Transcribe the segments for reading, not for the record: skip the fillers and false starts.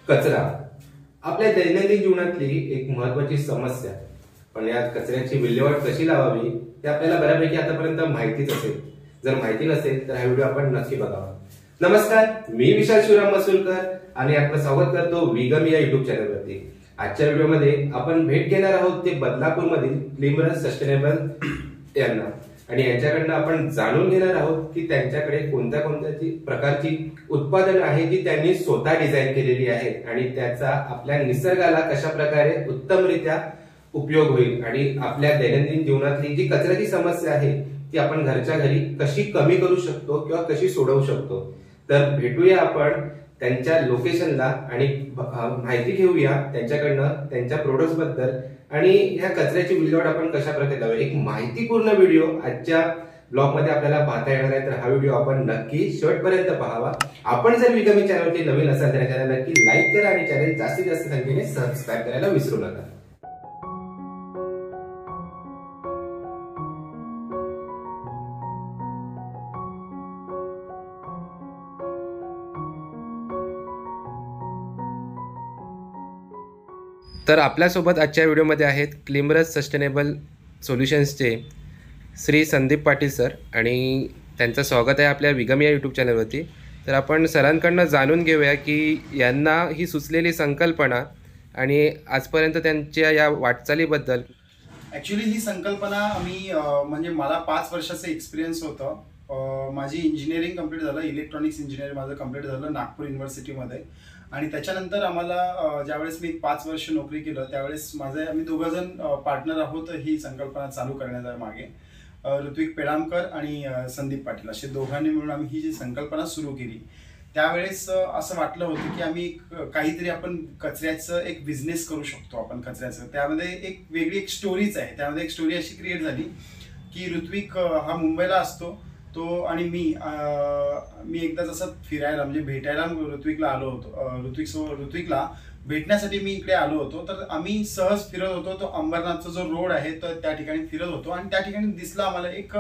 कचरा आपल्या दैनंदिन जीवनातली एक महत्वाची समस्या, पण या कचऱ्याची विल्हेवाट कशी लावावी हे आपल्याला बऱ्यापैकी आतापर्यंत माहितीच असेल। जर माहिती नसेल तर हा व्हिडिओ आपण नक्की बघावा। नमस्कार, मी विशाल शिवराम मसूरकर आणि आपलं स्वागत करतो विगम या युट्यूब चॅनलवरती। आजच्या व्हिडिओमध्ये आपण भेट घेणार आहोत ते बदलापूरमधील क्लिमरस सस्टेनेबल यांना आणि यांच्याकडनं आपण जाणून घेणार आहोत की त्यांच्याकडे कोणत्या कोणत्या प्रकारची उत्पादन आहे जी त्यांनी स्वतः डिझाईन केलेली आहे आणि त्याचा आपल्या निसर्गाला कशा प्रकारे उत्तमरित्या उपयोग होईल आणि आपल्या दैनंदिन जीवनातली जी कचऱ्याची समस्या आहे ती आपण घरच्या घरी कशी कमी करू शकतो किंवा कशी सोडवू शकतो। तर भेटूया आपण त्यांच्या लोकेशनला आणि माहिती घेऊया त्यांच्याकडनं त्यांच्या प्रोडक्ट्स बद्दल आणि ह्या कचऱ्याची विल्हेवाट आपण कशा प्रकारे लावावी। एक माहितीपूर्ण व्हिडिओ आजच्या ब्लॉग मध्ये आपल्याला पाहता येणार आहे, तर हा व्हिडिओ आपण नक्की शेवटपर्यंत पाहावा। आपण जर विगमी चॅनलवरती नवीन असाल तर चॅनल नक्की लाईक करा आणि चॅनल जास्तीत जास्त संख्येने सबस्क्राईब करायला विसरू नका। तर आपल्यासोबत आजच्या व्हिडिओमध्ये आहेत क्लिमरस सस्टेनेबल सोल्युशन्सचे श्री संदीप पाटील सर आणि त्यांचं स्वागत आहे आपल्या विगम या यूट्यूब चॅनलवरती। तर आपण सरांकडनं जाणून घेऊया की यांना ही सुचलेली संकल्पना आणि आजपर्यंत त्यांच्या या वाटचालीबद्दल। ॲक्च्युली ही संकल्पना आम्ही म्हणजे मला 5 वर्षाचा एक्सपिरियन्स होतं। माझी इंजिनिअरिंग कंप्लीट झालं, इलेक्ट्रॉनिक्स इंजिनिअरिंग माझं कंप्लीट झालं नागपूर युनिव्हर्सिटीमध्ये आणि त्याच्यानंतर आम्हाला ज्यावेळेस मी 5 वर्ष नोकरी केलं त्यावेळेस आम्ही दोघं जण पार्टनर आहोत ही संकल्पना चालू करण्याच्या मागे। ऋत्विक पेडामकर आणि संदीप पाटील असे दोघांनी मिळून आम्ही ही जी संकल्पना सुरू केली। त्यावेळेस असं वाटलं होतं की आम्ही काहीतरी आपण कचऱ्याचं एक बिझनेस करू शकतो आपण कचऱ्याचं। त्यामध्ये एक वेगळी एक स्टोरीच आहे। त्यामध्ये एक स्टोरी अशी क्रिएट झाली की ऋत्विक हा मुंबईला असतो तो आणि मी एकदा जसं फिरायला म्हणजे भेटायला ऋत्विकला आलो होतो। ऋत्विकला भेटण्यासाठी मी इकडे आलो होतो, तर आम्ही सहज फिरत होतो। तो अंबरनाथचा जो रोड आहे तर त्या ठिकाणी फिरत होतो आणि त्या ठिकाणी दिसला आम्हाला एक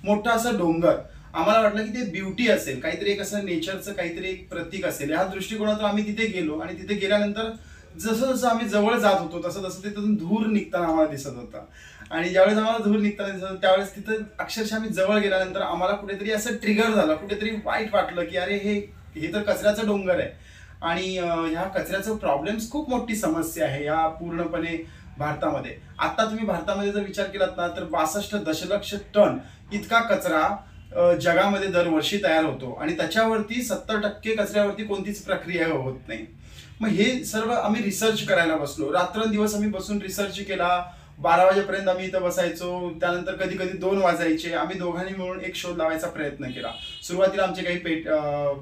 मोठा असा डोंगर। आम्हाला वाटलं की ते ब्युटी असेल, काहीतरी एक असं नेचरचं काहीतरी एक प्रतीक असेल। ह्या दृष्टिकोनातून आम्ही तिथे गेलो आणि तिथे गेल्यानंतर जसं जसं आम्ही जवळ जात होतो तसं तसं तिथून धूर निघताना आम्हाला दिसत होता आणि ज्यावेळेस आम्हाला धूर निघताना दिसत होता त्यावेळेस तिथं अक्षरशः आम्ही जवळ गेल्यानंतर आम्हाला कुठेतरी असं ट्रिगर झालं, कुठेतरी वाईट वाटलं की अरे हे तर कचऱ्याचं डोंगर आहे आणि ह्या कचऱ्याचं प्रॉब्लेम्स खूप मोठी समस्या आहे या पूर्णपणे भारतामध्ये। आता तुम्ही भारतामध्ये जर विचार केलात ना तर 62 दशलक्ष टन इतका कचरा जगामध्ये दरवर्षी तयार होतो आणि त्याच्यावरती 70% कचऱ्यावरती कोणतीच प्रक्रिया होत नाही। मग हे सर्व आम्ही रिसर्च करायला बसलो, रात्रंदिवस आम्ही बसून रिसर्च केला। 12 वाजेपर्यंत आम्ही इथं बसायचो, त्यानंतर कधी कधी 2 वाजायचे। आम्ही दोघांनी मिळून एक शोध लावायचा प्रयत्न केला। सुरुवातीला आमचे काही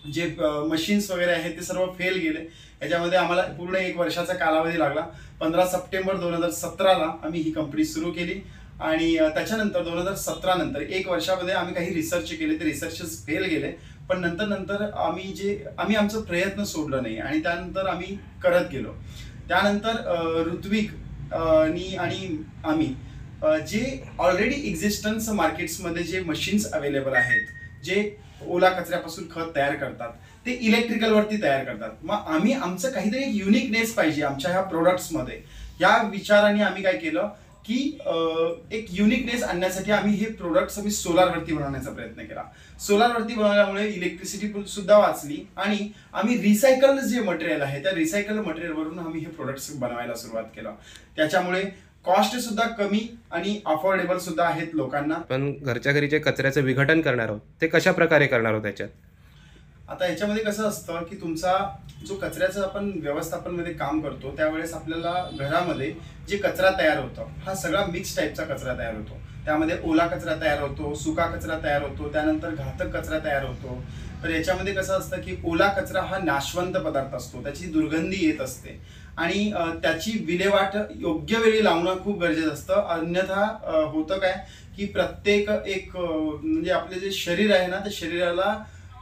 जे मशीन्स वगैरे आहेत ते सर्व फेल गेले। याच्यामध्ये आम्हाला पूर्ण 1 वर्षाचा कालावधी लागला। 15 सप्टेंबर 2017ला आम्ही ही कंपनी सुरू केली आणि त्याच्यानंतर 2017 नंतर 1 वर्षामध्ये आम्ही काही रिसर्च केले, ते रिसर्चेस फेल गेले, पण नंतर आम्ही आमचा प्रयत्न सोडला नाही आणि त्यानंतर आम्ही करत गेलो। त्यानंतर ऋत्विक आणि आम्ही जे ऑलरेडी एक्झिस्टन्स मार्केट्समध्ये जे मशीन्स अवेलेबल आहेत जे ओला कचऱ्यापासून खत तयार करतात ते इलेक्ट्रिकलवरती तयार करतात। मग आम्ही आमचं काहीतरी एक युनिकनेस पाहिजे आमच्या ह्या प्रोडक्ट्समध्ये। या विचाराने आम्ही काय केलं की एक युनिकनेस आणण्यासाठी आम्ही हे प्रोडक्ट्स आम्ही सोलारवरती बनवण्याचा प्रयत्न केला। सोलारवरती बनवल्यामुळे इलेक्ट्रिसिटी सुद्धा वाचली आणि आम्ही रिसायकल जे मटेरियल आहे त्या रिसायकल मटेरियलवरून आम्ही हे प्रोडक्ट्स बनवायला सुरुवात केलं। त्याच्यामुळे कॉस्ट सुद्धा कमी आणि अफोर्डेबल सुद्धा आहेत लोकांना। पण घरच्या घरी जे कचऱ्याचं विघटन करणार आहोत ते कशा प्रकारे करणार आहोत त्याच्यात? आता याच्यामध्ये कसं असतं की तुमचा जो कचऱ्याचं आपण व्यवस्थापनमध्ये काम करतो त्यावेळेस आपल्याला घरामध्ये जे कचरा तयार होतो हा सगळा मिक्स टाईपचा कचरा तयार होतो। त्यामध्ये ओला कचरा तयार होतो, सुका कचरा तयार होतो, त्यानंतर घातक कचरा तयार होतो। तर याच्यामध्ये कसं असतं की ओला कचरा हा नाशवंत पदार्थ असतो, त्याची दुर्गंधी येत असते आणि त्याची विल्हेवाट योग्य वेळी लावणं खूप गरजेचं असतं। अन्यथा होतं काय की प्रत्येक एक म्हणजे आपले जे शरीर आहे ना त्या शरीराला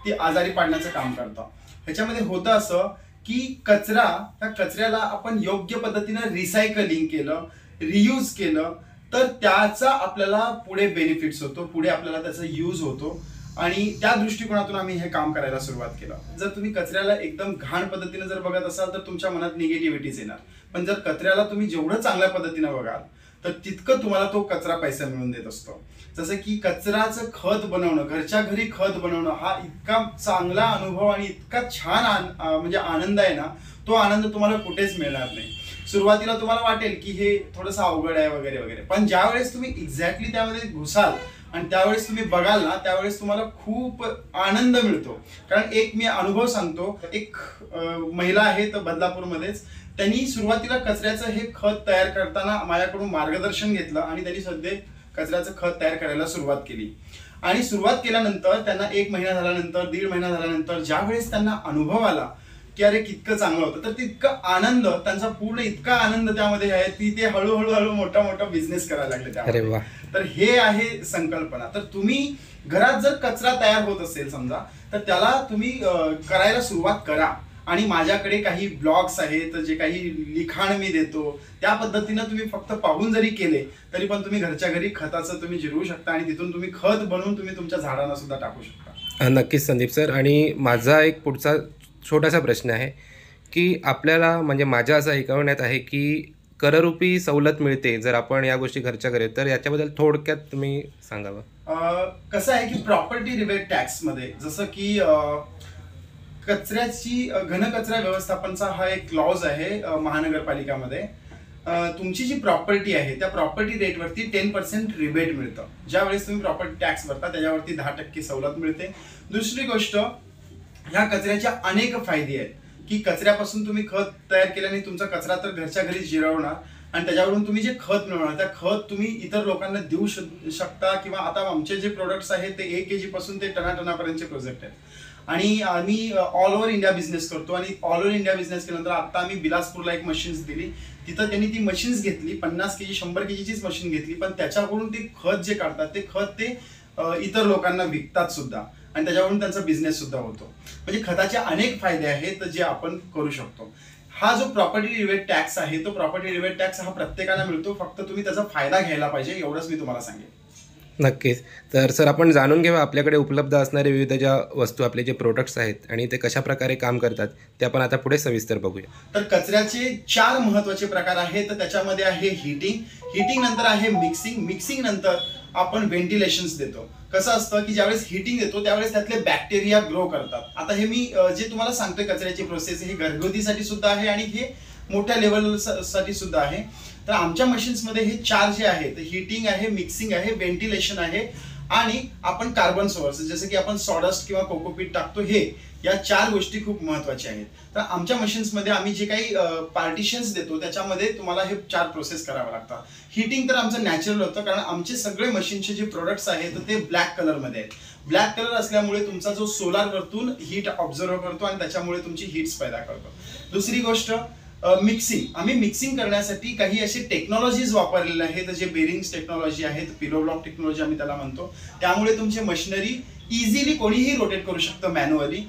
ती आजारी पाडण्याचं काम करतं. ह्याच्यामध्ये होतं असं की त्या कचऱ्याला आपण योग्य पद्धतीनं रिसायकलिंग केलं, रियूज केलं, तर त्याचा आपल्याला पुढे बेनिफिट्स होतो, पुढे आपल्याला त्याचा यूज होतो. आणि त्या दृष्टिकोनातून आम्ही हे काम करायला सुरुवात केलं. जर तुम्ही कचऱ्याला एकदम घाण पद्धतीने जर बघत असाल तर तुमच्या मनात निगेटिव्हिटीज येणार. पण जर कचऱ्याला तुम्ही जेवढं चांगल्या पद्धतीने बघाल तर तितकं तुम्हाला तो कचरा पैसा मिळवून देत असतो. जसं की कचऱ्याचं खत बनवणं, घरच्या घरी खत बनवणं हा इतका चांगला अनुभव आणि इतका छान म्हणजे आनंद आहे ना, तो आनंद तुम्हाला कुठेच मिळणार नाही. सुरुवातीला तुम्हाला वाटेल की हे थोडंसं अवघड आहे वगैरे वगैरे, पण ज्यावेळेस तुम्ही एक्झॅक्टली त्यामध्ये घुसाल आणि त्यावेळेस तुम्ही बघाल ना, त्यावेळेस तुम्हाला खूप आनंद मिळतो. कारण एक मी अनुभव सांगतो. एक महिला आहे तर बदलापूरमध्येच, त्यांनी सुरुवातीला कचऱ्याचं हे खत तयार करताना माझ्याकडून मार्गदर्शन घेतलं आणि त्यांनी सध्या कचऱ्याचं खत तयार करायला सुरुवात केली. आणि सुरुवात केल्यानंतर त्यांना 1 महिना झाल्यानंतर, 1.5 महिना झाल्यानंतर ज्यावेळेस त्यांना अनुभव आला की अरे कितकं चांगलं होतं, तर तितकं आनंद, त्यांचा पूर्ण इतका आनंद त्यामध्ये आहे की ते हळूहळू मोठा मोठा बिझनेस करायला लागले त्यामध्ये. तर हे आहे संकल्पना. तर तुम्ही घरात जर कचरा तयार होत असेल समजा, तर त्याला तुम्ही करायला सुरुवात करा. आणि माझ्याकडे काही ब्लॉग्स आहेत, जे काही लिखाण मी देतो त्या पद्धतीनं तुम्ही फक्त पाहून जरी केले तरी पण तुम्ही घरच्या घरी खताचं तुम्ही जिरवू शकता आणि तिथून तुम्ही खत बनवून तुम्ही तुमच्या झाडांना सुद्धा टाकू शकता. नक्कीच संदीप सर. आणि माझा एक पुढचा छोटासा प्रश्न आहे की आपल्याला म्हणजे माझ्या असं ऐकवण्यात आहे की कररूपी सवलत मिळते जर आपण या गोष्टी घरच्या घरी, तर याच्याबद्दल थोडक्यात तुम्ही सांगावं. कसं आहे की प्रॉपर्टी रिबेट टॅक्स मध्ये जसं की कचऱ्याची घनकचरा व्यवस्थापनचा हा एक क्लॉज आहे महानगरपालिकामध्ये. तुमची जी प्रॉपर्टी आहे त्या प्रॉपर्टी रेटवरती 10% रिबेट मिळतं. ज्यावेळेस तुम्ही प्रॉपर्टी टॅक्स भरता त्याच्यावरती 10% सवलत मिळते. दुसरी गोष्ट, ह्या कचऱ्याच्या अनेक फायदे आहेत की कचऱ्यापासून तुम्ही खत तयार केल्याने तुमचा कचरा तर घरच्या घरी जिरवणार आणि त्याच्यावरून तुम्ही जे खत मिळवणार त्या खत तुम्ही इतर लोकांना देऊ शकता. किंवा आता आमचे जे प्रोडक्ट्स आहेत ते 1 kg पासून ते टनाटनापर्यंतचे प्रोजेक्ट आहेत. आणि आम्ही ऑल ओव्हर इंडिया बिझनेस करतो. आणि ऑल ओव्हर इंडिया बिझनेस केल्यानंतर आता आम्ही बिलासपूरला एक मशीन्स दिली. तिथं त्यांनी ती मशीन्स घेतली, 50 kg 100 kgचीच मशीन घेतली, पण त्याच्याकडून ते खत जे काढतात ते खत ते इतर लोकांना विकतात सुद्धा आणि त्याच्यावरून त्यांचा बिझनेस सुद्धा होतो. म्हणजे खताचे अनेक फायदे आहेत जे आपण करू शकतो. हा जो प्रॉपर्टी रिबेट टॅक्स आहे तो प्रॉपर्टी रिबेट टॅक्स हा प्रत्येकाला मिळतो, फक्त तुम्ही त्याचा फायदा घ्यायला पाहिजे, एवढंच मी तुम्हाला सांगेन. नक्कीच. तर सर आपण जाणून घेऊ आपल्याकडे उपलब्ध असणारे विविध ज्या वस्तू, आपले जे प्रोडक्ट्स आहेत आणि ते कशा प्रकारे काम करतात ते आपण आता पुढे सविस्तर बघूया. तर कचऱ्याचे 4 महत्त्वाचे प्रकार आहेत. तर त्याच्यामध्ये आहे हिटिंग नंतर आहे मिक्सिंग नंतर आपण व्हेंटिलेशन्स देतो. कसं असतं की ज्यावेळेस हिटिंग देतो त्यावेळेस त्यातले बॅक्टेरिया ग्रो करतात. आता हे मी जे तुम्हाला सांगतोय कचऱ्याची प्रोसेस हे घरगुतीसाठी सुद्धा आहे आणि हे मोठ्या लेवल साठी सुद्धा आहे. तर आमच्या मशीन्समध्ये हे 4 जे आहेत, हिटिंग आहे, मिक्सिंग आहे, व्हेंटिलेशन आहे आणि आपण कार्बन सोर्स जसं की आपण सॉडस्ट किंवा कोकोपीट टाकतो, हे या 4 गोष्टी खूप महत्त्वाच्या आहेत. तर आमच्या मशीन्समध्ये आम्ही जे काही पार्टिशन्स देतो त्याच्यामध्ये तुम्हाला हे 4 प्रोसेस करावं लागतात. हिटिंग तर आमचं नॅचरल होतं कारण आमचे सगळे मशीनचे जे प्रोडक्ट्स आहेत ते ब्लॅक कलरमध्ये आहेत. ब्लॅक कलर असल्यामुळे तुमचा जो सोलार वरतून हीट ऑब्झर्व करतो आणि त्याच्यामुळे तुमची हीट्स पैदा करतो. दुसरी गोष्ट आम्ही मिक्सिंग करण्यासाठी काही असे टेक्नॉलॉजीज वापरलेले आहेत जे बेरिंग्स टेक्नॉलॉजी आहेत, पिलो ब्लॉक टेक्नॉलॉजी आम्ही त्याला म्हणतो. त्यामुळे तुमची मशिनरी इझिली कोणीही रोटेट करू शकतं मॅन्युअली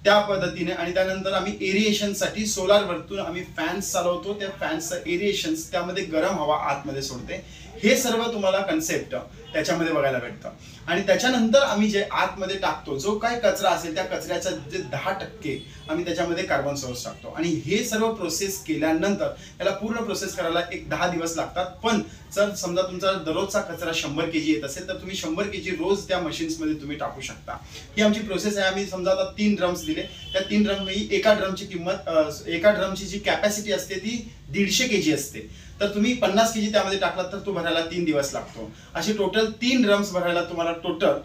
त्या पद्धतीने. आणि त्यानंतर आम्ही एरिएशनसाठी सोलार वरतून आम्ही फॅन्स चालवतो. त्या फॅन्सचं एरिएशन्स त्यामध्ये गरम हवा आतमध्ये सोडते. हे सर्व तुम्हाला कन्सेप्ट त्याच्यामध्ये बघायला भेटतं. आणि त्याच्यानंतर आम्ही जे आतमध्ये टाकतो जो काय कचरा असेल त्या कचऱ्याचा जे 10% आम्ही त्याच्यामध्ये कार्बन सोर्स टाकतो. आणि हे सर्व प्रोसेस केल्यानंतर याला पूर्ण प्रोसेस करायला 10 दिवस लागतात. पण जर समजा तुमचा दररोजचा कचरा 100 kg येत असेल तर तुम्ही 100 kg रोज त्या मशीन्समध्ये तुम्ही टाकू शकता. ही आमची प्रोसेस आहे. आम्ही समजा आता 3 ड्रम्स दिले, त्या 3 ड्रम एका ड्रमची किंमत, एका ड्रमची जी कॅपॅसिटी असते ती 150 kg असते. तर तुम्ही 50 kg त्यामध्ये टाकलात तर तो भरायला 3 दिवस लागतो. असे टोटल 3 ड्रम्स भरायला तुम्हाला टोटल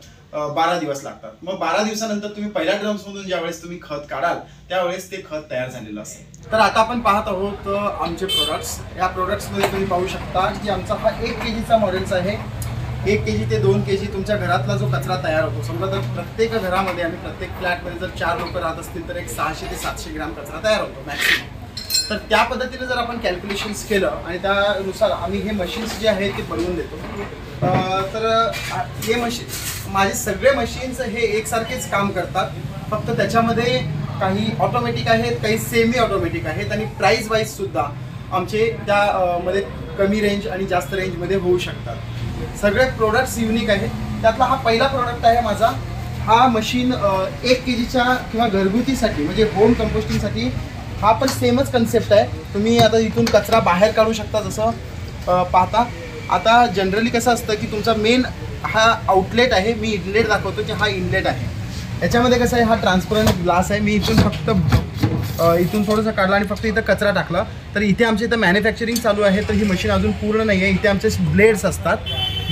12 दिवस लागतात. मग 12 दिवसानंतर तुम्ही पहिल्या ड्रम्स मधून ज्यावेळेस तुम्ही खत काढाल त्यावेळेस ते खत तयार झालेलं असेल. तर आता आपण पाहत आहोत आमचे प्रोडक्ट्स. या प्रोडक्ट्स मध्ये तुम्ही पाहू शकता की आमचा हा 1 kgचा मॉडेल्स आहे. 1 kg ते 2 kg तुमच्या घरातला जो कचरा तयार होतो. समजा तर प्रत्येक घरामध्ये आणि प्रत्येक फ्लॅटमध्ये जर 4 लोक राहत असतील तर एक 600 ते 700 ग्रॅम कचरा तयार होतो मॅक्सिमम. तर त्या पद्धतीने जर आपण कॅल्क्युलेशन्स केलं आणि त्यानुसार आम्ही हे मशीन्स जे आहेत ते बनवून देतो. तर हे मशीन माझे सगळे मशीन्स हे एकसारखेच काम करतात, फक्त त्याच्यामध्ये काही ऑटोमॅटिक आहेत, काही सेमी ऑटोमॅटिक आहेत आणि प्राइस वाईज सुद्धा आमचे त्या मध्ये कमी रेंज आणि जास्त रेंजमध्ये होऊ शकतात. सगळे प्रोडक्ट्स युनिक आहेत. त्यातला हा पहिला प्रोडक्ट आहे माझा. हा मशीन 1 kgच्या किंवा घरगुतीसाठी म्हणजे होम कंपोस्टिंगसाठी हा पण सेमच कन्सेप्ट आहे. तुम्ही आता इथून कचरा बाहेर काढू शकता. जसं पाहता आता जनरली कसं असतं की तुमचा मेन हा आउटलेट आहे. मी इनलेट दाखवतो की हा इनलेट आहे. याच्यामध्ये कसं आहे, हा ट्रान्सपरंट ग्लास आहे. मी इथून फक्त इथून थोडंसं काढलं आणि फक्त इथं कचरा टाकला. तर इथे आमच्या इथं मॅन्युफॅक्चरिंग चालू आहे. तर ही मशीन अजून पूर्ण नाही आहे. इथे आमचे ब्लेड्स असतात.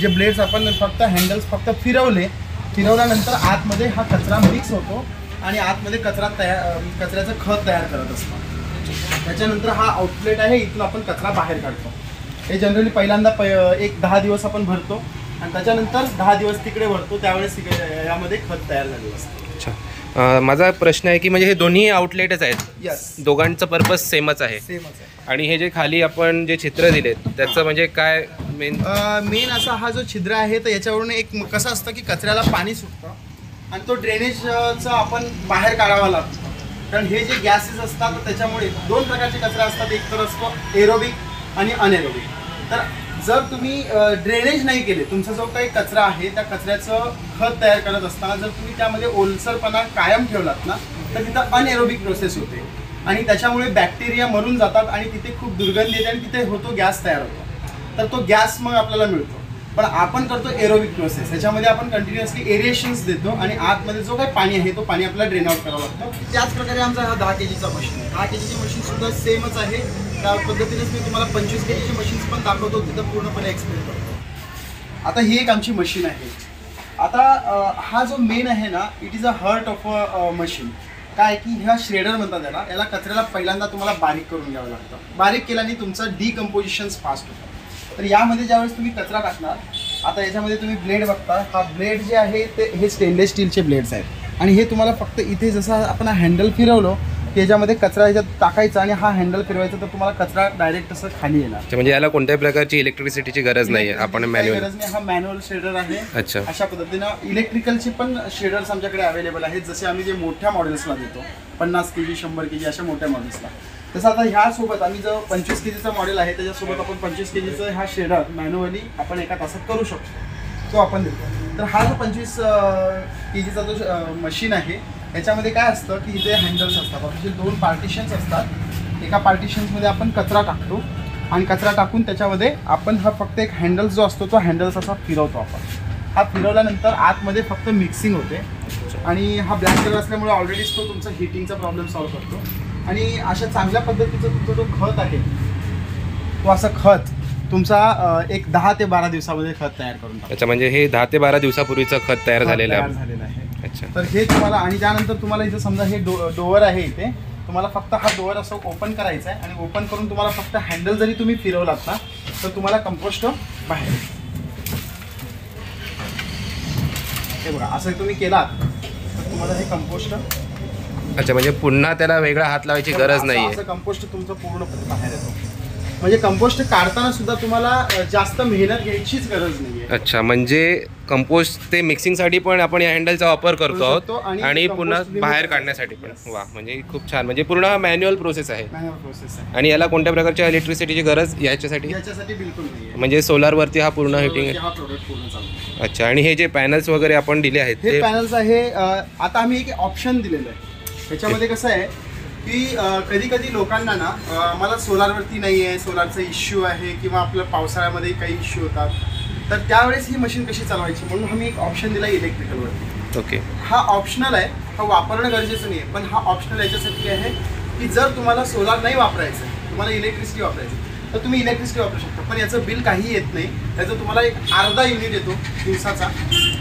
जे ब्लेड्स आपण फक्त हँडल्स फक्त फिरवल्यानंतर आतमध्ये हा कचरा मिक्स होतो आणि आतमध्ये कचऱ्याचं खत तयार करत असतो. त्याच्यानंतर हा आउटलेट आहे. इथून आपण कचरा बाहेर काढतो. हे जनरली पहिल्यांदा एक 10 दिवस आपण भरतो आणि त्याच्यानंतर 10 दिवस तिकडे भरतो. त्यावेळेस यामध्ये खत तयार झालेलं असतं. अच्छा, माझा प्रश्न आहे की म्हणजे हे दोन्ही आउटलेटच आहेत. यस, दोघांचं पर्पज सेमच आहे. आणि हे जे खाली आपण जे छिद्र दिलेत त्याचं म्हणजे काय मेन असा हा जो छिद्र आहे तर याच्यावरून एक कसं असतं की कचऱ्याला पाणी सुटतं आणि तो ड्रेनेजचा आपण बाहेर काढावा लागतो. कारण हे जे गॅसेस असतात त्याच्यामुळे 2 प्रकारचे कचरा असतात. एक तर असतो एरोबिक आणि अनएरोबिक. तर जर तुम्ही ड्रेनेज नाही केले, तुमचा जो काही कचरा आहे त्या कचऱ्याचं खत तयार करत असताना जर तुम्ही त्यामध्ये ओलसरपणा कायम ठेवलात ना तर तिथं अनएरोबिक प्रोसेस होते आणि त्याच्यामुळे बॅक्टेरिया मरून जातात आणि तिथे खूप दुर्गंधी येते आणि तिथे गॅस तयार होतो. तर तो गॅस मग आपल्याला मिळतो. पण आपण करतो एरोबिक प्रोसेस. याच्यामध्ये आपण कंटिन्युअसली एरिएशन्स देतो आणि आतमध्ये जो काही पाणी आहे तो पाणी आपल्याला ड्रेन आउट करावं लागतं. त्याच प्रकारे आमचा हा 10 kgचा मशीन आहे. 10 kgची मशीन सुद्धा सेमच आहे. त्या पद्धतीनेच मी तुम्हाला 25 kgची मशीन्स पण दाखवतो, तिथं पूर्णपणे एक्सप्लेन करतो. आता ही एक आमची मशीन आहे. आता हा जो मेन आहे ना, it is a heart of a machine. काय की ह्या श्रेडर म्हणतात याला कचऱ्याला पहिल्यांदा तुम्हाला बारीक करून घ्यावं लागतं. बारीक केल्याने तुमचं डिकम्पोजिशन्स फास्ट होतं. तर यामध्ये ज्यावेळेस तुम्ही कचरा टाकणार, आता याच्यामध्ये तुम्ही ब्लेड बघता. हा ब्लेड जे आहे ते हे स्टेनलेस स्टीलचे ब्लेड्स आहेत आणि हे तुम्हाला फक्त इथे जसं आपण हँडल फिरवलो की याच्यामध्ये कचरा ह्याच्यात टाकायचा आणि हा हँडल फिरवायचा तर तुम्हाला कचरा डायरेक्ट असं खाली येणार. म्हणजे याला कोणत्याही प्रकारची इलेक्ट्रिसिटीची गरज नाही आहे. आपण मॅन्युअल गरज नाही. हा मॅन्युअल शेडर आहे. अच्छा, अशा पद्धतीनं इलेक्ट्रिकलचे पण शेडर्स आमच्याकडे अवेलेबल आहेत. जसे आम्ही जे मोठ्या मॉडेल्सला देतो 50 kg 100 kg अशा मोठ्या मॉडेल्सला. तसं आता ह्यासोबत आम्ही जो 25 kgचा मॉडेल आहे त्याच्यासोबत आपण 25 kgचा हा शेडर मॅन्युअली आपण एका तासात करू शकतो, तो आपण देतो. तर हा जो 25 kgचा जो मशीन आहे याच्यामध्ये काय असतं की इथे हँडल्स असतात. ऑफिशियल 2 पार्टिशन्स असतात. एका पार्टिशन्समध्ये आपण कचरा टाकतो आणि कचरा टाकून त्याच्यामध्ये आपण हा फक्त एक हँडल्स जो असतो तो हँडल्स असा फिरवतो आपण. हा फिरवल्यानंतर आतमध्ये फक्त मिक्सिंग होते आणि हा ब्लॅक कलर असल्यामुळे ऑलरेडीच तो तुमचा हिटिंगचा प्रॉब्लेम सॉल्व्ह करतो. आणि अशा चांगल्या पद्धतीचा तुमचा जो खत आहे तो असं खत तुमचा एक 10 ते 12 दिवसामध्ये खत तयार करून टाकतो. अच्छा, म्हणजे हे 10 ते 12 दिवसापूर्वीचं खत तयार झालेलं आहे. अच्छा, तर हे तुम्हाला आणि त्यानंतर तुम्हाला इथे समजा हे डोअर आहे. इथे तुम्हाला फक्त हा डोअर असं ओपन करायचा आहे आणि ओपन करून तुम्हाला फक्त हँडल जरी तुम्ही फिरवलात ना तर तुम्हाला कंपोस्ट बाहेर. हे बघा असं तुम्ही केलात तर तुम्हाला हे कंपोस्ट. अच्छा, म्हणजे पुन्हा त्याला वेगळा हात लावायची गरज नाही. असं कंपोस्ट तुमचं पूर्णपणे बाहेर येतो. म्हणजे कंपोस्ट काढताना सुद्धा तुम्हाला जास्त मेहनत घ्यायचीच गरज नाही. अच्छा, म्हणजे कंपोस्ट ते मिक्सिंगसाठी पण आपण या हँडलचा वापर करतो आहोत आणि पुन्हा बाहेर काढण्यासाठी पण. वा, म्हणजे खूप छान. म्हणजे पूर्ण मॅन्युअल प्रोसेस आहे. आणि याला कोणत्या प्रकारच्या इलेक्ट्रिसिटीची गरज याच्यासाठी बिलकुल नाही. म्हणजे सोलारवरती हा पूर्ण हिटिंग आहे. अच्छा, आणि हे जे पॅनल्स वगैरे आपण दिले आहेत हे पॅनल्स आहे. आता आम्ही एक ऑप्शन दिलेलं आहे. त्याच्यामध्ये कसं आहे की कधी कधी लोकांना ना मला सोलारवरती नाही आहे, सोलारचा इश्यू आहे किंवा आपल्या पावसाळ्यामध्ये काही इश्यू होतात, तर त्यावेळेस ही मशीन कशी चालवायची म्हणून आम्ही एक ऑप्शन दिला इलेक्ट्रिकलवरती. ओके, हा ऑप्शनल आहे. हा वापरणं गरजेचं नाही आहे, पण हा ऑप्शनल याच्यासाठी आहे की जर तुम्हाला सोलार नाही वापरायचं, तुम्हाला इलेक्ट्रिसिटी वापरायची तर तुम्ही इलेक्ट्रिसिटी वापरू शकता. पण याचं बिल काही येत नाही. त्याचं तुम्हाला एक अर्धा युनिट येतो दिवसाचा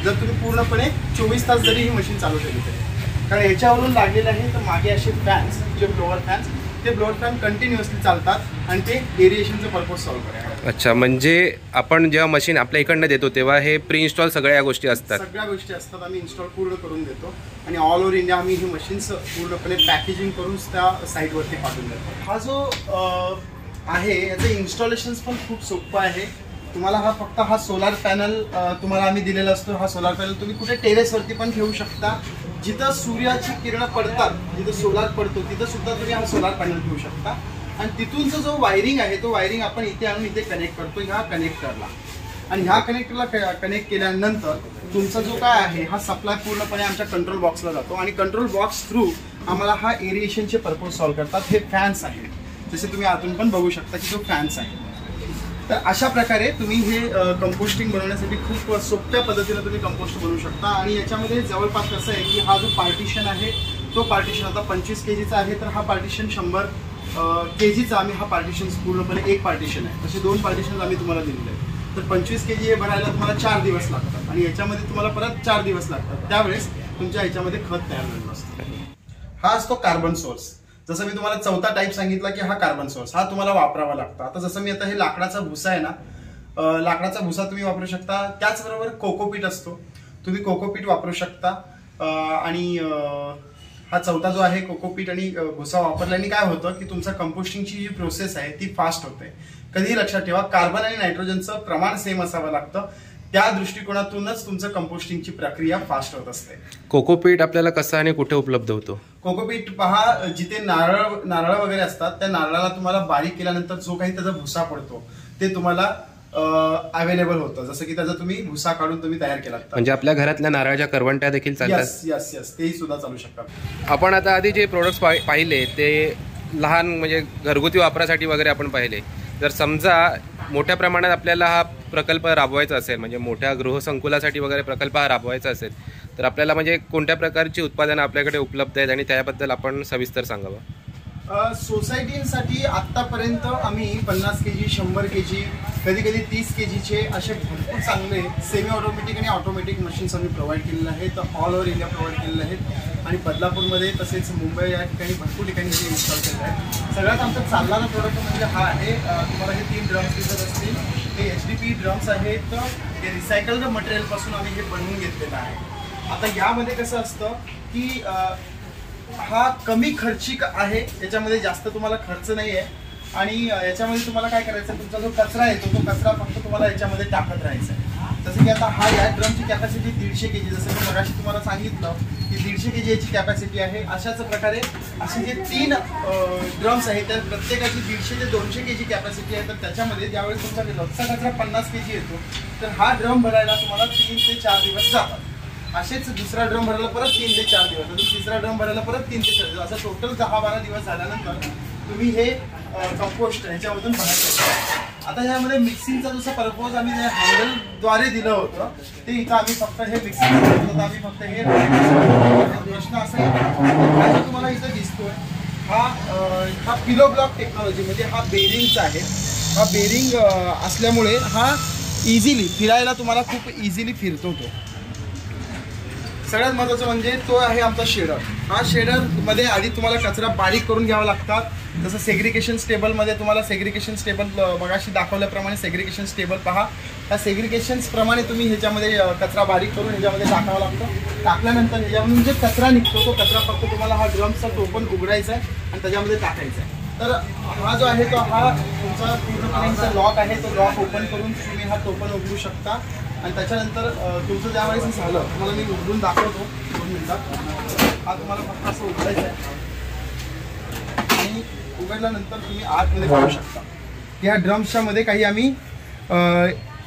जर तुम्ही पूर्णपणे 24 तास जरी ही मशीन चालू ठेवली तरी. कारण याच्यावरून लागलेलं आहे तर मागे असे फॅन्स जे ब्लोअर फॅन्स ते ब्लोअर फॅन कंटिन्युअसली चालतात आणि ते एरिएशनचं पर्पज सॉल्व्ह करतात. अच्छा, म्हणजे आपण जेव्हा मशीन आपल्या इकडनं देतो तेव्हा हे प्री इन्स्टॉल सगळ्या गोष्टी असतात. सगळ्या गोष्टी असतात. आम्ही इन्स्टॉल पूर्ण करून देतो आणि ऑल ओव्हर इंडिया आम्ही ही मशीन्स पूर्णपणे पॅकेजिंग करून त्या साईटवरती पाठवून देतो. हा जो आहे याचं इन्स्टॉलेशन्स पण खूप सोपं आहे. तुम्हाला हा सोलार पॅनल तुम्हाला आम्ही दिलेला असतो. हा सोलार पॅनल तुम्ही कुठे टेरेसवरती पण ठेवू शकता. जिथं सूर्याची किरणं पडतात, जिथं सोलार पडतो तिथं सुद्धा तुम्ही हा सोलार पॅनल ठेवू शकता. आणि तिथूनचा जो वायरिंग आहे तो वायरिंग आपण इथे आणून इथे कनेक्ट करतो ह्या कनेक्टरला. आणि ह्या कनेक्टरला कनेक्ट केल्यानंतर तुमचा जो काय आहे हा सप्लाय पूर्णपणे आमच्या कंट्रोल बॉक्सला जातो. आणि कंट्रोल बॉक्स थ्रू आम्हाला हा एरिएशनचे पर्पज सॉल्व्ह करतात. हे फॅन्स आहेत, जसे तुम्ही आतून पण बघू शकता की तो फॅन्स आहे. तर अशा प्रकारे तुम्ही हे कंपोस्टिंग बनवण्यासाठी खूप सोप्या पद्धतीने तुम्ही कंपोस्ट बनवू शकता. आणि याच्यामध्ये जवळपास कसं आहे की हा जो पार्टिशन आहे तो पार्टिशन आता 25 kgचा आहे, तर हा पार्टिशन 100 kgचा आम्ही हा पार्टिशन पूर्णपणे एक पार्टिशन आहे. तसे 2 पार्टिशन आम्ही तुम्हाला दिलेले आहेत. तर 25 kg हे भरायला तुम्हाला 4 दिवस लागतात आणि याच्यामध्ये तुम्हाला परत 4 दिवस लागतात. त्यावेळेस तुमच्या याच्यामध्ये खत तयार झालेलं असतं. हा असतो कार्बन सोर्स. जसं मी तुम्हाला चौथा टाईप सांगितला की हा कार्बन सोर्स हा तुम्हाला वापरावा लागतो. आता जसं मी आता हे लाकडाचा भुसा आहे ना, लाकडाचा भुसा तुम्ही वापरू शकता. त्याचबरोबर कोकोपीट असतो, तुम्ही कोकोपीट वापरू शकता. आणि हा चौथा जो आहे कोकोपीट आणि भुसा वापरल्याने काय होतं की तुमचा कंपोस्टिंगची जी प्रोसेस आहे ती फास्ट होते. कधीही लक्षात ठेवा, कार्बन आणि नायट्रोजनचं प्रमाण सेम असावं लागतं. त्या दृष्टिकोनातूनच तुमचं कंपोस्टिंगची प्रक्रिया फास्ट होत असते. कोकोपीट आपल्याला कसं आणि कुठे उपलब्ध होतो? कोकोपीट पहा, जिथे नारळ वगैरे असतात त्या नारळाला तुम्हाला बारीक केल्यानंतर जो काही त्याचा भुसा पडतो ते तुम्हाला अवेलेबल होतं. जसं की त्याचा तुम्ही भुसा काढून तुम्ही तयार केला, म्हणजे आपल्या घरातल्या नारळाच्या करवंट्या देखील चालतात. यस तेही सुद्धा चालू शकतात. आपण आता आधी जे प्रोडक्ट्स पाहिले ते लहान म्हणजे घरगुती वापरासाठी वगैरे आपण पाहिले. जर समजा मोठ्या प्रमाणात आपल्याला हा प्रकल्प राबवायचा असेल, म्हणजे मोठ्या गृहसंकुलासाठी वगैरे प्रकल्प हा राबवायचा असेल, तर आपल्याला म्हणजे कोणत्या प्रकारची उत्पादनं आपल्याकडे उपलब्ध आहेत आणि त्याबद्दल आपण सविस्तर सांगावं. सोसायटीसाठी आतापर्यंत आम्ही 50 kg, 100 kg, कधी 30 kgचे असे भरपूर चांगले सेमी ऑटोमॅटिक आणि ऑटोमॅटिक मशीन्स आम्ही प्रोव्हाइड केलेले आहेत. ऑल ओव्हर इंडिया प्रोव्हाइड केलेले आहेत आणि बदलापूरमध्ये तसेच मुंबई या ठिकाणी भरपूर ठिकाणी हे इन्स्टॉल केलेलं आहे. सगळ्यात आमचा चालणारा प्रोडक्ट म्हणजे हा आहे. तुम्हाला हे 3 ड्रम्स दिसत असतील, हे HDPE ड्रम्स आहेत. हे रिसायकल्ड मटेरियलपासून आम्ही हे बनवून घेतलेलं आहे. आता यामध्ये कसं असतं की हा कमी खर्चिक आहे, याच्यामध्ये जास्त तुम्हाला खर्च नाही आहे. आणि याच्यामध्ये तुम्हाला काय करायचं आहे, तुमचा जो कचरा येतो तो कचरा फक्त तुम्हाला याच्यामध्ये टाकत राहायचा आहे. जसं की आता हा या ड्रमची कॅपॅसिटी 150 kg, जसं मी मगाशी तुम्हाला सांगितलं की 150 kg याची कॅपॅसिटी आहे. अशाच प्रकारे असे जे 3 ड्रम्स आहेत त्या प्रत्येकाची 150 ते 200 kg कॅपॅसिटी आहे. तर त्याच्यामध्ये ज्यावेळेस तुमचा रोजचा कचरा 50 kg येतो तर हा ड्रम भरायला तुम्हाला 3 ते 4 दिवस जातात. असेच दुसरा ड्रम भरायला परत 3 ते 4 दिवस, अजून तिसरा ड्रम भरायला परत 3 ते 4 दिवस, असं टोटल 10-12 दिवस झाल्यानंतर तुम्ही हे कंपोस्ट ह्याच्यामधून बाहेर काढता. आता यामध्ये मिक्सिंगचा जसं पर्पज आम्ही हँडलद्वारे दिलं होतं ते इथं आम्ही फक्त हे मिक्सिंग करतो. आम्ही फक्त हे प्रश्न असा आहे तुम्हाला इथं दिसतोय हा पिलो ब्लॉक टेक्नॉलॉजी, म्हणजे हा बेरिंगचा आहे. हा बेरिंग असल्यामुळे हा इझिली फिरायला तुम्हाला खूप इझिली फिरतो. तो सगळ्यात महत्त्वाचं म्हणजे तो आहे आमचा शेडर. हा शेडरमध्ये आधी तुम्हाला कचरा बारीक करून घ्यावा लागतात. जसं सेग्रिगेशन स्टेबलमध्ये तुम्हाला सेग्रिगेशन स्टेबल मगाशी दाखवल्याप्रमाणे सेग्रिगेशन स्टेबल पहा. त्या सेग्रिगेशन्सप्रमाणे तुम्ही ह्याच्यामध्ये कचरा बारीक करून ह्याच्यामध्ये टाकावा लागतो. टाकल्यानंतर ह्याच्यामधून जे कचरा निघतो तो कचरा फक्त तुम्हाला हा ड्रमचा टोपन उघडायचा आहे आणि त्याच्यामध्ये टाकायचा आहे. तर हा जो आहे तो हा तुमचा पूर्णपणे लॉक आहे. तो लॉक ओपन करून तुम्ही हा टोपन उघडू शकता. आणि त्याच्यानंतर तुमचं ज्यावेळेस झालं तुम्हाला मी उघडून दाखवतो 2 मिनिटात. हा तुम्हाला फक्त असं उघडायचं आहे आणि उघडल्यानंतर तुम्ही आतमध्ये पाहू शकता की ह्या ड्रम्सच्या मध्ये काही आम्ही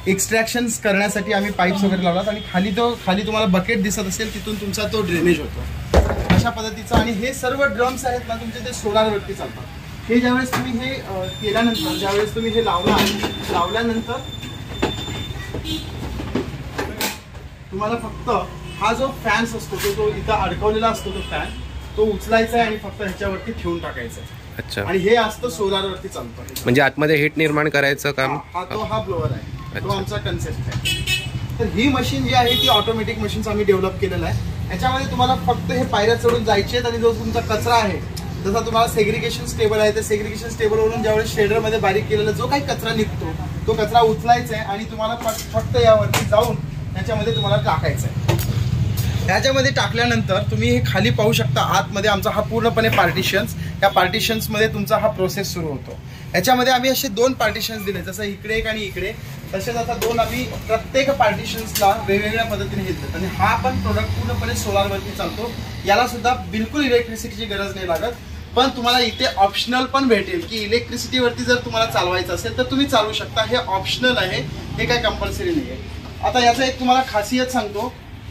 एक्स्ट्रॅक्शन्स करण्यासाठी आम्ही पाईप्स वगैरे लावलात. आणि खाली तुम्हाला बकेट दिसत असेल, तिथून तुमचा तो ड्रेनेज होतो अशा पद्धतीचा. आणि हे सर्व ड्रम्स आहेत ना तुमचे ते सोलारवरती चालतात. हे ज्यावेळेस तुम्ही हे केल्यानंतर ज्यावेळेस तुम्ही हे लावल्यानंतर तुम्हाला फक्त हा जो फॅन्स असतो तो इथं अडकवलेला असतो तो फॅन तो उचलायचा आहे आणि फक्त ह्याच्यावरती ठेवून टाकायचा आहे. अच्छा. आणि हे असतं सोलारवरती चालतं, म्हणजे आतमध्ये हीट निर्माण करायचं काम. हा ब्लोअर आहे, तो आमचा कन्सेप्ट आहे. तर ही मशीन जी आहे ती ऑटोमॅटिक मशीन्स आम्ही डेव्हलप केलेलं आहे. याच्यामध्ये तुम्हाला फक्त हे पायऱ्या चढून जायचे आहेत आणि जो तुमचा कचरा आहे जसा तुम्हाला सेग्रिगेशन स्टेबल आहे त्या सेग्रिगेशन स्टेबलवरून ज्यावेळेस शेडरमध्ये बारीक केलेला जो काही कचरा निघतो तो कचरा उचलायचा आहे आणि तुम्हाला फक्त यावरती जाऊन त्याच्यामध्ये तुम्हाला टाकायचं आहे. ह्याच्यामध्ये टाकल्यानंतर तुम्ही हे खाली पाहू शकता आतमध्ये आमचा हा पूर्णपणे पार्टिशन्स, या पार्टिशन्समध्ये तुमचा हा प्रोसेस सुरू होतो. याच्यामध्ये आम्ही असे 2 पार्टिशन्स दिले, जसं इकडे एक आणि इकडे, तसेच आता 2 आम्ही प्रत्येक पार्टिशन्सला वेगवेगळ्या पद्धतीने घेतलं. आणि हा पण प्रोडक्ट पूर्णपणे सोलारवरती चालतो. याला सुद्धा बिलकुल इलेक्ट्रिसिटीची गरज नाही लागत. पण तुम्हाला इथे ऑप्शनल पण भेटेल की इलेक्ट्रिसिटीवरती जर तुम्हाला चालवायचं असेल तर तुम्ही चालवू शकता. हे ऑप्शनल आहे, हे काय कंपल्सरी नाही आहे. आता याचा एक तुम्हाला खासियत सांगतो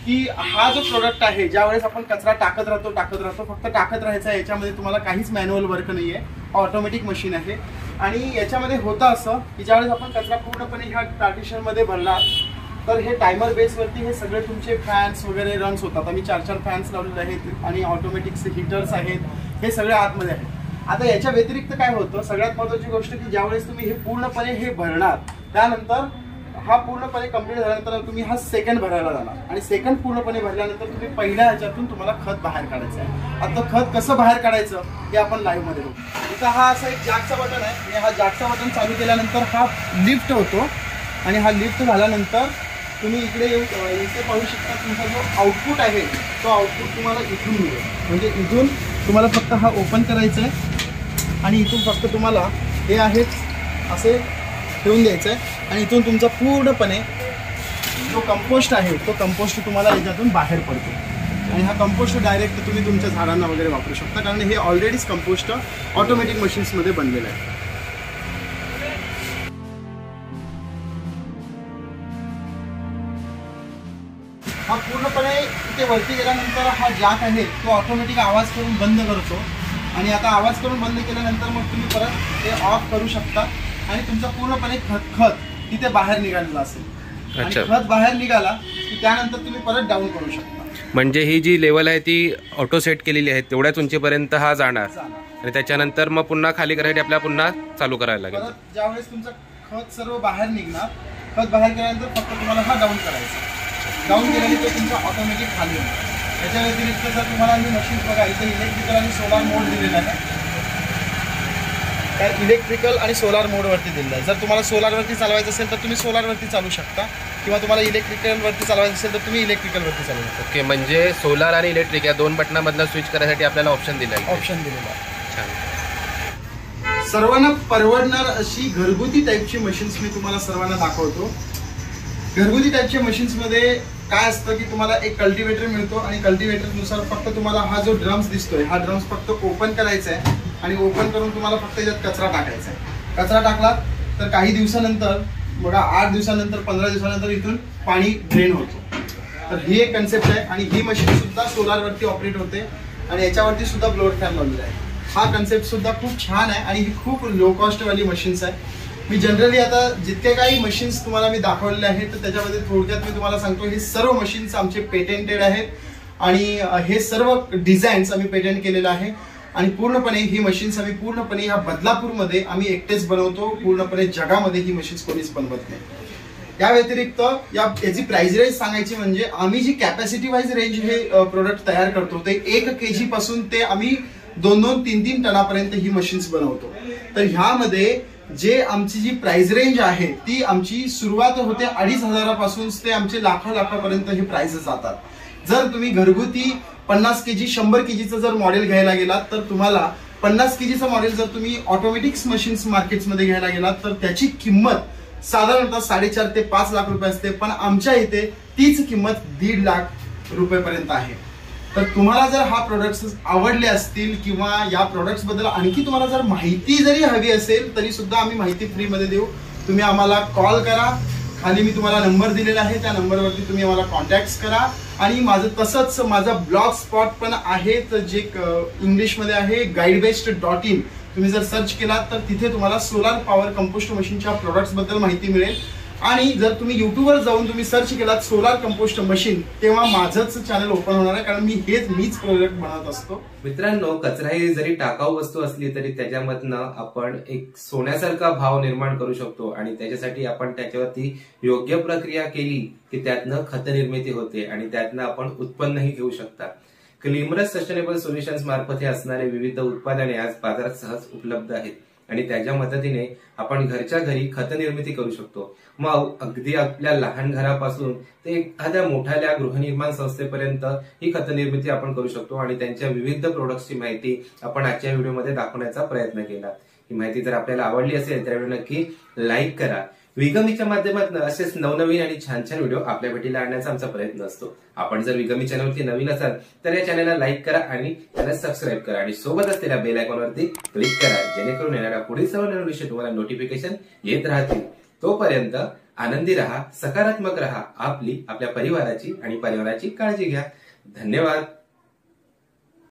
की हा जो प्रोडक्ट आहे, ज्यावेळेस आपण कचरा टाकत राहतो फक्त टाकत राहायचा. याच्यामध्ये तुम्हाला काहीच मॅन्युअल वर्क नाही आहे, ऑटोमॅटिक मशीन आहे. आणि याच्यामध्ये होतं असं की ज्यावेळेस आपण कचरा पूर्णपणे ह्या पार्टिशनमध्ये भरला तर हे टायमर बेसवरती हे सगळे तुमचे फॅन्स वगैरे रन्स होतात. आम्ही 4 फॅन्स लावलेले आहेत आणि ऑटोमॅटिक हिटर्स आहेत, हे सगळे आतमध्ये आहेत. आता याच्या व्यतिरिक्त काय होतं, सगळ्यात महत्त्वाची गोष्ट की ज्यावेळेस तुम्ही हे पूर्णपणे हे भरणार, त्यानंतर हा पूर्णपणे कंप्लीट झाल्यानंतर तुम्ही हा सेकंड भरायला जाणार. आणि सेकंड पूर्णपणे भरल्यानंतर तुम्ही पहिल्या ह्याच्यातून तुम्हाला खत बाहेर काढायचं आहे. आता खत कसं बाहेर काढायचं हे आपण लाईव्ह मध्ये बघू. इथं हा असा एक जॅकचा बटन आहे, आणि हा जॅकचा बटन चालू केल्यानंतर हा लिफ्ट होतो. आणि हा लिफ्ट झाल्यानंतर तुम्ही इकडे इथे पाहू शकता, तुमचा जो आउटपुट आहे तो आउटपुट तुम्हाला इथून मिळेल. म्हणजे इथून तुम्हाला फक्त हा ओपन करायचा आहे आणि इथून फक्त तुम्हाला हे आहे असे ठेवून द्यायचं आहे. आणि इथून तुमचा पूर्णपणे जो कंपोस्ट आहे तो कंपोस्ट तुम्हाला याच्यातून बाहेर पडतो. आणि हा कंपोस्ट डायरेक्ट तुम्ही तुमच्या झाडांना वगैरे वापरू शकता, कारण हे ऑलरेडीच कंपोस्ट ऑटोमॅटिक मशीन्समध्ये बनलेलं आहे. हा पूर्णपणे इथे वरती गेल्यानंतर हा जॅक आहे तो ऑटोमॅटिक आवाज करून बंद करतो. आणि आता आवाज करून बंद केल्यानंतर मग तुम्ही परत ते ऑफ करू शकता. आणि तुमचा पूर्णपणे खत तिथे बाहेर निघालेला असेल. आणि खत बाहेर निघाला की त्यानंतर तुम्ही परत डाऊन करू शकता. म्हणजे ही जी लेवल आहे ती ऑटो सेट केलेली आहे, तेवढ्याच उंचीपर्यंत हा जाणार आणि त्याच्यानंतर मग पुन्हा खाली करायसाठी आपल्याला पुन्हा चालू करायला लागेल. ज्यावेळेस तुमचं खत सर्व बाहेर निघणार, खत बाहेर गेल्यानंतर फक्त तुम्हाला हा डाऊन करायचा. डाऊन केल्याने तो तुमचा ऑटोमॅटिक खाली होणार. याच्या व्यतिरिक्त जर तुम्हाला ही मशीन बघा, इथे इलेक्ट्रिकल आणि सोलार मोड दिलेला आहे. त्या इलेक्ट्रिकल आणि सोलार मोडवरती दिलेलं आहे. जर तुम्हाला सोलारवरती चालवायचं असेल तर तुम्ही सोलारवरती चालू शकता, किंवा तुम्हाला इलेक्ट्रिकलवरती चालवायचं असेल तर तुम्ही इलेक्ट्रिकलवरती चालू शकता. ओके, म्हणजे सोलार आणि इलेक्ट्रिक या 2 बटनामधला स्विच करायसाठी आपल्याला ऑप्शन दिला आहे. ऑप्शन दिलेला आहे. छान. सर्वांना परवडणार अशी घरगुती टाईपची मशीन्स मी तुम्हाला सर्वांना दाखवतो. घरगुती टाईपच्या मशीन्समध्ये काय असतं की तुम्हाला एक कल्टिवेटर मिळतो आणि कल्टिवेटरनुसार फक्त तुम्हाला हा जो ड्रम्स दिसतोय हा ड्रम्स फक्त ओपन करायचा आहे. आणि ओपन करून तुम्हाला फक्त याच्यात कचरा टाकायचा आहे. कचरा टाकला तर काही दिवसानंतर बघा, 8 दिवसानंतर 15 दिवसानंतर इथून पाणी ड्रेन होतो. तर ही एक कन्सेप्ट आहे. आणि ही मशीन सुद्धा सोलारवरती ऑपरेट होते आणि याच्यावरती सुद्धा ब्लोअर फॅन लावलेला आहे. हा कन्सेप्ट सुद्धा खूप छान आहे आणि ही खूप लो कॉस्टवाली मशीन्स आहे. मी जनरली आता जितके काही मशीन्स तुम्हाला मी दाखवलेले आहेत तर त्याच्यामध्ये थोडक्यात मी तुम्हाला सांगतो, हे सर्व मशीन्स आमचे पेटेंटेड आहेत आणि हे सर्व डिझाईन्स आम्ही पेटेंट केलेलं आहे. आणि पूर्णपणे ही मशीन्स आम्ही पूर्णपणे ह्या बदलापूरमध्ये आम्ही एकटेच बनवतो. पूर्णपणे जगामध्ये ही मशीन्स कोणीच बनवत नाही. या व्यतिरिक्त याची प्राइस रेंज सांगायची म्हणजे आम्ही जी कॅपॅसिटी वाईज रेंज हे प्रोडक्ट तयार करतो ते 1 kg पासून ते आम्ही 2-2, 3-3 टनापर्यंत ही मशीन्स बनवतो. तर ह्यामध्ये जे आमची जी प्राइस रेंज आहे ती आमची सुरुवात होते 2,500 पासून ते आमचे लाखापर्यंत हे प्राइसेस जातात. जर तुम्ही घरगुती 50 kg 100 kgचं जर मॉडेल घ्यायला गेलात तर तुम्हाला 50 kgचं मॉडेल जर तुम्ही ऑटोमॅटिक्स मशीन्स मार्केट्समध्ये घ्यायला गेलात तर त्याची किंमत साधारणतः 4.5 ते 5 लाख रुपये असते. पण आमच्या इथे तीच किंमत 1.5 लाख रुपयेपर्यंत आहे. तर तुम्हाला जर हा प्रोडक्ट्स आवडले असतील किंवा या प्रोडक्ट्स बद्दल आणखी तुम्हाला जर माहिती जरी हवी असेल तरी सुद्धा आम्ही माहिती फ्रीमध्ये देऊ. तुम्ही आम्हाला कॉल करा. खाली मी तुम्हाला नंबर दिलेला आहे, त्या नंबरवरती तुम्ही आम्हाला कॉन्टॅक्ट करा. आणि माझं तसंच माझा ब्लॉग स्पॉट पण आहे, तर जे इंग्लिशमध्ये आहे guidebest.in. तुम्ही जर सर्च केलात तर तिथे तुम्हाला सोलार पॉवर कंपोस्ट मशीनच्या प्रोडक्ट्स बद्दल माहिती मिळेल. आणि जर तुम्ही युट्यूबवर जाऊन तुम्ही सर्च केलात सोलार कंपोस्ट मशीन तेव्हा माझंच चॅनल ओपन होणार आहे, कारण मीच प्रोडक्ट बनवत असतो. मित्रांनो, कचरा ही जरी टाकाऊ वस्तू असली तरी त्याच्यामधनं आपण एक सोन्यासारखा भाव निर्माण करू शकतो. आणि त्याच्यासाठी आपण त्याच्यावरती योग्य प्रक्रिया केली की त्यातनं खत निर्मिती होते आणि त्यातनं आपण उत्पन्नही घेऊ शकता. क्लिमरस सस्टेनेबल सोल्युशन्स मार्फत हे असणारे विविध उत्पादने आज बाजारात सहज उपलब्ध आहेत आणि त्याच्या मदतीने आपण घरच्या घरी खत निर्मिती करू शकतो. मग अगदी आपल्या लहान घरापासून ते एखाद्या मोठ्या गृहनिर्माण संस्थेपर्यंत ही खत निर्मिती आपण करू शकतो. आणि त्यांच्या विविध प्रोडक्ट्सची माहिती आपण आजच्या व्हिडिओमध्ये दाखवण्याचा प्रयत्न केला. ही माहिती जर आपल्याला आवडली असेल तर व्हिडिओ नक्की लाईक करा. विगमीच्या माध्यमातून असेच नवनवीन आणि छान छान व्हिडिओ आपल्या भेटीला आणण्याचा आमचा प्रयत्न असतो. आपण जर विगमी चॅनलवरती नवीन असाल तर या चॅनलला लाईक करा आणि त्याला सबस्क्राईब करा आणि सोबत असलेल्या बेल आयकॉनवरती क्लिक करा, जेणेकरून येणाऱ्या पुढील सर्व नवीन विषय तुम्हाला नोटिफिकेशन येत राहतील. तोपर्यंत आनंदी राहा, सकारात्मक राहा, आपल्या परिवाराची आणि परिवाराची काळजी घ्या. धन्यवाद.